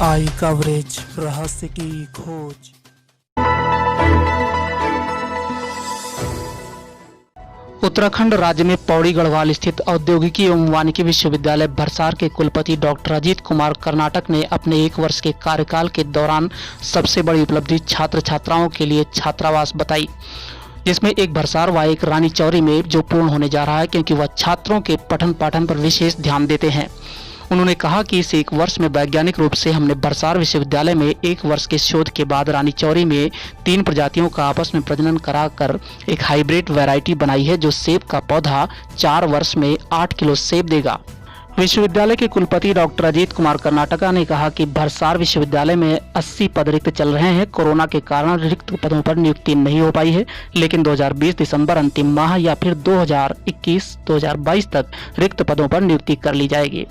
आई coverage, रहस्य की खोज। उत्तराखंड राज्य में पौड़ी गढ़वाल स्थित औद्योगिकी एवं वानिकी विश्वविद्यालय भरसार के कुलपति डॉक्टर अजीत कुमार कर्नाटक ने अपने 1 वर्ष के कार्यकाल के दौरान सबसे बड़ी उपलब्धि छात्र छात्राओं के लिए छात्रावास बताई, जिसमें एक भरसार व एक रानी चौरी में जो पूर्ण होने जा रहा है, क्योंकि वह छात्रों के पठन पाठन पर विशेष ध्यान देते हैं। उन्होंने कहा कि इस 1 वर्ष में वैज्ञानिक रूप से हमने भरसार विश्वविद्यालय में 1 वर्ष के शोध के बाद रानी चौरी में 3 प्रजातियों का आपस में प्रजनन कराकर एक हाइब्रिड वैरायटी बनाई है, जो सेब का पौधा 4 वर्ष में 8 किलो सेब देगा। विश्वविद्यालय के कुलपति डॉक्टर अजीत कुमार कर्नाटका ने कहा कि भरसार विश्वविद्यालय में 80 पद रिक्त चल रहे हैं। कोरोना के कारण रिक्त पदों पर नियुक्ति नहीं हो पाई है, लेकिन 2020 दिसंबर अंतिम माह या फिर 2021-2022 तक रिक्त पदों पर नियुक्ति कर ली जाएगी।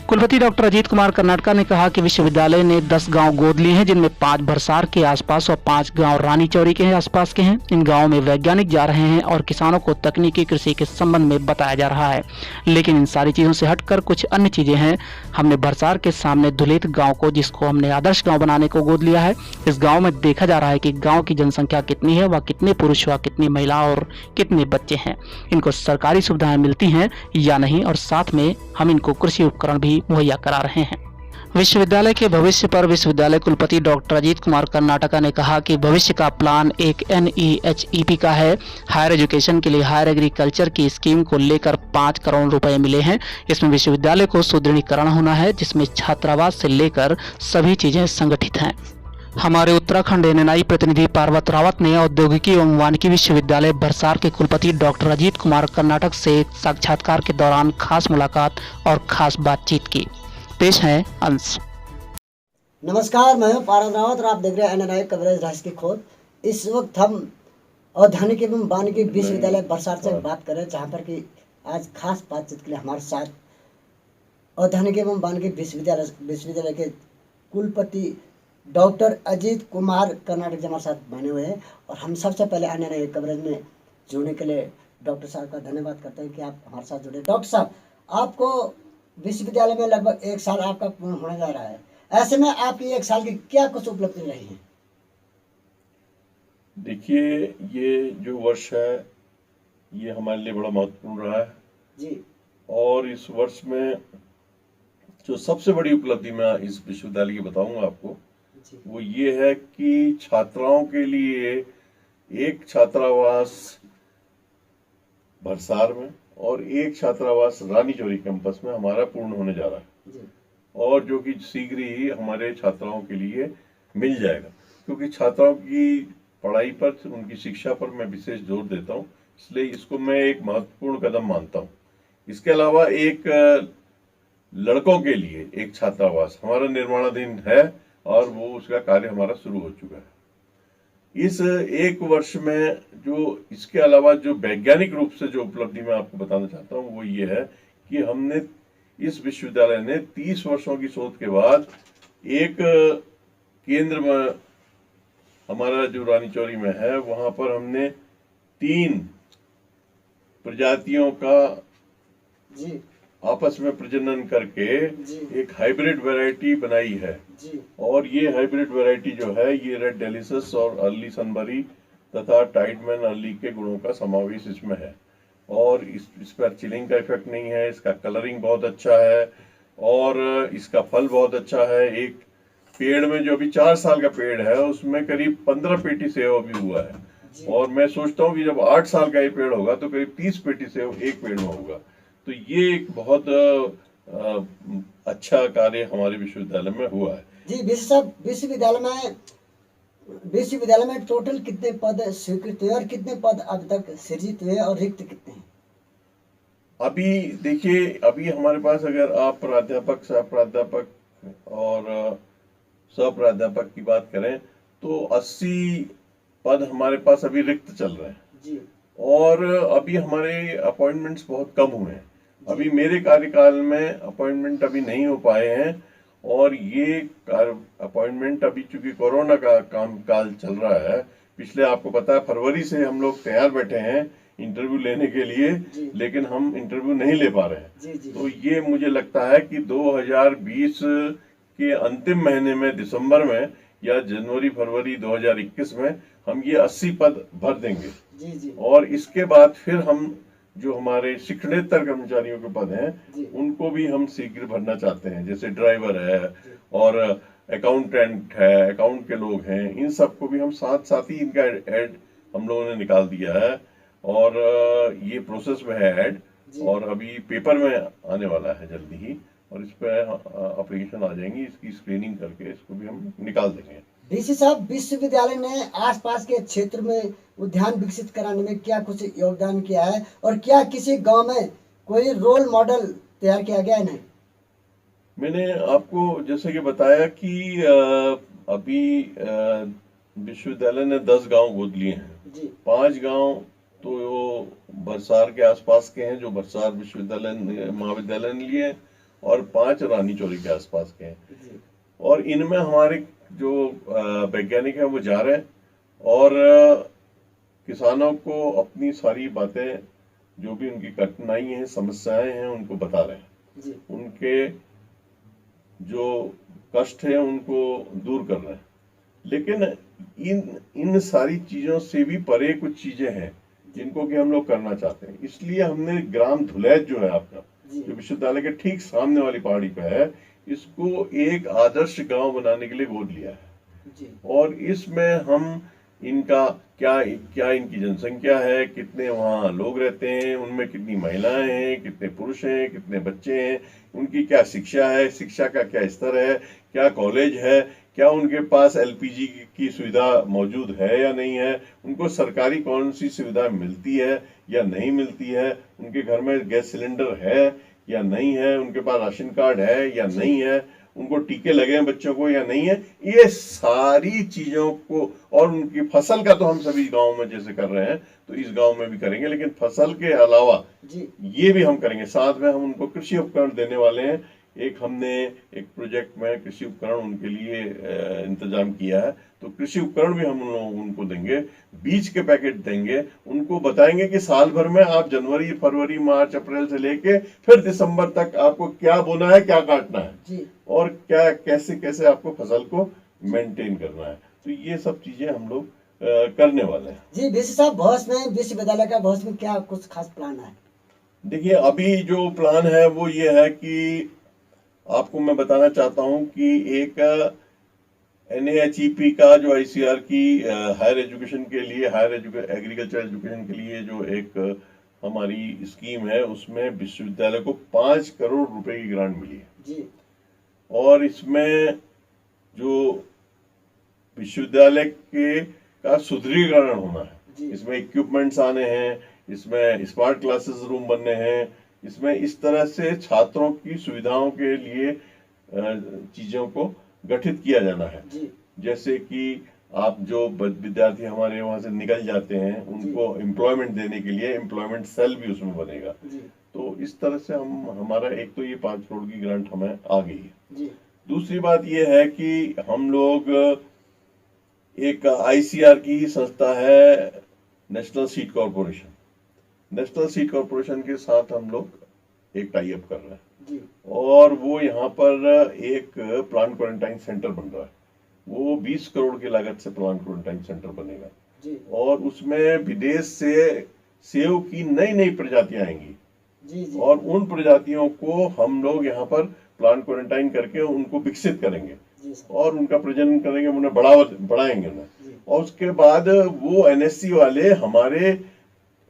कुलपति डॉक्टर अजीत कुमार कर्नाटका ने कहा कि विश्वविद्यालय ने 10 गांव गोद लिए हैं, जिनमें 5 भरसार के आसपास और 5 गांव रानी चौरी के आसपास के हैं। इन गांवों में वैज्ञानिक जा रहे हैं और किसानों को तकनीकी कृषि के संबंध में बताया जा रहा है, लेकिन इन सारी चीजों से हटकर कुछ अन्य चीजें हैं। हमने भरसार के सामने धुलेत गाँव को, जिसको हमने आदर्श गाँव बनाने को गोद लिया है। इस गाँव में देखा जा रहा है कि गाँव की जनसंख्या कितनी है, व कितने पुरुष व कितनी महिला और कितने बच्चे हैं, इनको सरकारी सुविधाएं मिलती हैं या नहीं, और साथ में हम इनको कृषि उपकरण भी मुहैया करा रहे हैं। विश्वविद्यालय के भविष्य पर विश्वविद्यालय कुलपति डॉक्टर अजीत कुमार कर्नाटका ने कहा कि भविष्य का प्लान एक NEHEP का है। हायर एजुकेशन के लिए हायर एग्रीकल्चर की स्कीम को लेकर 5 करोड़ रुपए मिले हैं। इसमें विश्वविद्यालय को सुदृढ़ीकरण होना है, जिसमें छात्रावास से लेकर सभी चीजें संगठित हैं। हमारे उत्तराखंड NNI प्रतिनिधि पार्वत रावत ने औद्योगिकी एवं वानिकी विश्वविद्यालय भरसार के कुलपति डॉक्टर अजीत कुमार कर्नाटक से साक्षात्कार के दौरान खास मुलाकात और खास बातचीत की। पेश है अंश। नमस्कार, मैं हूं पार्वत रावत और आप देख रहे हैं NNI कवरेज, रहस्य की खोज। इस वक्त हम औद्योगिक एवं वानिकी विश्वविद्यालय भरसार से बात कर रहे हैं, जहां पर कि आज खास बातचीत के लिए हमारे साथ औद्योगिक एवं वानिकी विश्वविद्यालय के कुलपति डॉक्टर अजीत कुमार कर्नाटक जी हमारे साथ बने हुए हैं। और हम सबसे पहले NNI कवरेज में जुड़ने के लिए डॉक्टर साहब का धन्यवाद करते हैं कि आप हमारे साथ जुड़े। डॉक्टर साहब, आपको विश्वविद्यालय में लगभग 1 साल आपका पूर्ण होने जा रहा है। ऐसे में आपकी 1 साल की क्या कुछ उपलब्धि रही है? देखिए, ये जो वर्ष है ये हमारे लिए बड़ा महत्वपूर्ण रहा है जी। और इस वर्ष में जो सबसे बड़ी उपलब्धि मैं इस विश्वविद्यालय की बताऊंगा आपको, वो ये है कि छात्राओं के लिए एक छात्रावास भरसार में और एक छात्रावास रानी चौरी कैंपस में हमारा पूर्ण होने जा रहा है, और जो कि शीघ्र ही हमारे छात्राओं के लिए मिल जाएगा, क्योंकि छात्राओं की पढ़ाई पर, उनकी शिक्षा पर मैं विशेष जोर देता हूँ, इसलिए इसको मैं एक महत्वपूर्ण कदम मानता हूँ। इसके अलावा एक लड़कों के लिए एक छात्रावास हमारा निर्माणाधीन है और वो उसका कार्य हमारा शुरू हो चुका है। इस 1 वर्ष में जो इसके अलावा जो वैज्ञानिक रूप से जो उपलब्धि मैं आपको बताना चाहता हूँ वो ये है कि हमने इस विश्वविद्यालय ने 30 वर्षों की शोध के बाद एक केंद्र में, हमारा जो रानी चौरी में है, वहां पर हमने 3 प्रजातियों का जी आपस में प्रजनन करके एक हाइब्रिड वैरायटी बनाई है जी। और ये हाइब्रिड वैरायटी जो है ये रेड डेलिशस और अर्ली सनबरी तथा टाइडमैन अर्ली के गुणों का समावेश इसमें है, और इस पर चिलिंग का इफेक्ट नहीं है। इसका कलरिंग बहुत अच्छा है और इसका फल बहुत अच्छा है। एक पेड़ में जो अभी 4 साल का पेड़ है उसमें करीब 15 पेटी सेव अभी हुआ है, और मैं सोचता हूँ कि जब 8 साल का ये पेड़ होगा तो करीब 30 पेटी सेव एक पेड़ में होगा। तो ये एक बहुत अच्छा कार्य हमारे विश्वविद्यालय में हुआ है। जी। विश्वविद्यालय में टोटल कितने पद स्वीकृत हुए और कितने पद अब तक सृजित हुए और रिक्त कितने हैं? अभी देखिए, अभी हमारे पास अगर आप प्राध्यापक, सह प्राध्यापक और सह प्राध्यापक की बात करें तो 80 पद हमारे पास अभी रिक्त चल रहे हैं जी। और अभी हमारे अपॉइंटमेंट्स बहुत कम हुए हैं। अभी मेरे कार्यकाल में अपॉइंटमेंट अभी नहीं हो पाए हैं, और ये अपॉइंटमेंट अभी चूंकि कोरोना का काम काल चल रहा है, पिछले आपको पता है फरवरी से हम लोग तैयार बैठे हैं इंटरव्यू लेने के लिए, लेकिन हम इंटरव्यू नहीं ले पा रहे हैं। तो ये मुझे लगता है कि 2020 कि अंतिम महीने में दिसंबर में या जनवरी फरवरी 2021 में हम ये 80 पद भर देंगे। जी जी और इसके बाद फिर हम जो हमारे शिक्षणेतर कर्मचारियों के पद हैं जी उनको भी हम शीघ्र भरना चाहते हैं, जैसे ड्राइवर है और अकाउंटेंट है, अकाउंट के लोग हैं, इन सबको भी हम साथ साथ ही इनका ऐड हम लोगों ने निकाल दिया है और ये प्रोसेस में है ऐड, जी। और अभी पेपर में आने वाला है जल्दी ही, और इस पर एप्लीकेशन आ जाएंगी, इसकी स्क्रीनिंग करके इसको भी हम निकाल देंगे। डीसी साहब, विश्वविद्यालय ने आसपास के क्षेत्र में उद्यान विकसित कराने में क्या कुछ योगदान किया है और क्या किसी गांव में कोई रोल मॉडल तैयार किया गया है? नहीं, मैंने आपको जैसे कि बताया कि अभी विश्वविद्यालय ने 10 गांव गोद लिए हैं। जी 5 गांव तो बरसार के आसपास के हैं जो बरसार विश्वविद्यालय महाविद्यालय ने लिए हैं, और 5 रानी चौरी के आसपास के हैं। जी और इनमें हमारे जो वैज्ञानिक हैं वो जा रहे हैं और किसानों को अपनी सारी बातें, जो भी उनकी कठिनाई हैं, समस्याएं हैं, उनको बता रहे हैं। जी उनके जो कष्ट है उनको दूर कर रहे हैं। लेकिन इन सारी चीजों से भी परे कुछ चीजें हैं जिनको कि हम लोग करना चाहते हैं। इसलिए हमने ग्राम धुलैत जो है आपका, जी जो विश्वविद्यालय के ठीक सामने वाली पहाड़ी पे है, इसको एक आदर्श गांव बनाने के लिए गोद लिया है। जी और इसमें हम इनका क्या क्या इनकी जनसंख्या है, कितने वहाँ लोग रहते हैं, उनमें कितनी महिलाएं हैं, कितने पुरुष हैं, कितने बच्चे हैं, उनकी क्या शिक्षा है, शिक्षा का क्या स्तर है, क्या कॉलेज है, क्या उनके पास एलपीजी की सुविधा मौजूद है या नहीं है, उनको सरकारी कौन सी सुविधा मिलती है या नहीं मिलती है, उनके घर में गैस सिलेंडर है या नहीं है, उनके पास राशन कार्ड है या नहीं है, उनको टीके लगे हैं बच्चों को या नहीं है, ये सारी चीजों को। और उनकी फसल का तो हम सभी गांव में जैसे कर रहे हैं तो इस गांव में भी करेंगे, लेकिन फसल के अलावा जी ये भी हम करेंगे। साथ में हम उनको कृषि उपकरण देने वाले हैं। हमने एक प्रोजेक्ट में कृषि उपकरण उनके लिए इंतजाम किया है, तो कृषि उपकरण भी हम उनको देंगे, बीज के पैकेट देंगे, उनको बताएंगे कि साल भर में आप जनवरी फरवरी मार्च अप्रैल से लेके फिर दिसंबर तक आपको क्या बोना है, क्या काटना है जी और क्या कैसे कैसे आपको फसल को मेंटेन करना है। तो ये सब चीजें हम लोग करने वाले हैं। जी डीसी साहब, भविष्य में विश्वविद्यालय का भविष्य में क्या कुछ खास प्लान है? देखिए, अभी जो प्लान है वो ये है कि आपको मैं बताना चाहता हूं कि एक NAHEP का जो ICR की हायर एजुकेशन के लिए, एग्रीकल्चर एजुकेशन के लिए जो एक हमारी स्कीम है, उसमें विश्वविद्यालय को 5 करोड़ रुपए की ग्रांट मिली है। जी और इसमें जो विश्वविद्यालय के का सुदृढ़ीकरण होना है, जी इसमें इक्विपमेंट्स आने हैं, इसमें स्मार्ट क्लासेस रूम बनने हैं, इसमें इस तरह से छात्रों की सुविधाओं के लिए चीजों को गठित किया जाना है। जी जैसे कि आप जो विद्यार्थी हमारे वहां से निकल जाते हैं उनको एम्प्लॉयमेंट देने के लिए एम्प्लॉयमेंट सेल भी उसमें बनेगा। जी तो इस तरह से हमारा एक तो ये 5 करोड़ की ग्रांट हमें आ गई है। जी दूसरी बात ये है कि हम लोग एक ICR की ही संस्था है, national seed corporation. National seed corporation के साथ हम लोग एक टाई अप कर रहे हैं जी और वो यहाँ पर एक प्लांट क्वारंटाइन सेंटर बन रहा है। वो 20 करोड़ की लागत से प्लांट क्वारंटाइन सेंटर बनेगा जी और उसमें विदेश से सेब की नई नई प्रजातियां आएंगी जी जी और उन प्रजातियों को हम लोग यहाँ पर प्लांट क्वारंटाइन करके उनको विकसित करेंगे जी सर और उनका प्रजनन करेंगे, उन्हें बढ़ाएंगे उन्हें। जी और उसके बाद वो NSC वाले हमारे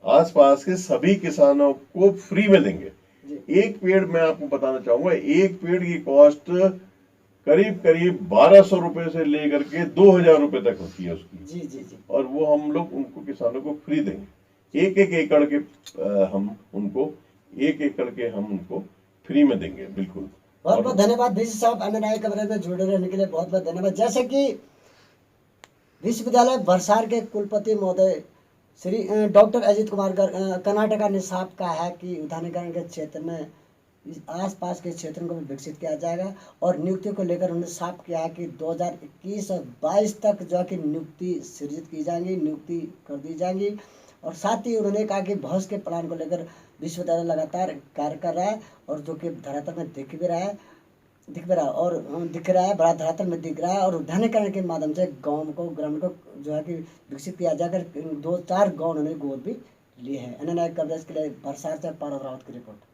आसपास के सभी किसानों को फ्री में देंगे। जी एक पेड़, मैं आपको बताना चाहूंगा, एक पेड़ की कॉस्ट करीब करीब 1200 रुपए से लेकर के 2000 रुपए तक होती है उसकी। जी जी जी और वो हम लोग उनको किसानों को फ्री देंगे। एक एकड़ के हम उनको फ्री में देंगे, बिल्कुल। बहुत बहुत धन्यवाद डीसी साहब, NNI कवरेज में जुड़े रहने के लिए बहुत बहुत धन्यवाद। जैसे कि विश्वविद्यालय बरसार के कुलपति महोदय श्री डॉक्टर अजीत कुमार कर्नाटका ने साफ कहा है कि उद्यानिकरण के क्षेत्र में आसपास के क्षेत्रों को भी विकसित किया जाएगा और नियुक्ति को लेकर उन्होंने साफ किया है कि 2021 और 22 तक जो है कि नियुक्ति सृजित की जाएंगी, नियुक्ति कर दी जाएंगी। और साथ ही उन्होंने कहा कि भविष्य के प्लान को लेकर विश्वविद्यालय लगातार कार्य कर रहा है और जो कि धरातल में दिख भी रहा है। दिख रहा और दिख रहा है, बड़ा धरातल में दिख रहा है। और उद्यानीकरण के माध्यम से गांव को, ग्रामीण को जो है कि विकसित किया जाकर 2-4 गांव उन्होंने गोद भी लिए हैं। एनएनआई कवरेज के लिए बरसात से पारस रावत की रिपोर्ट।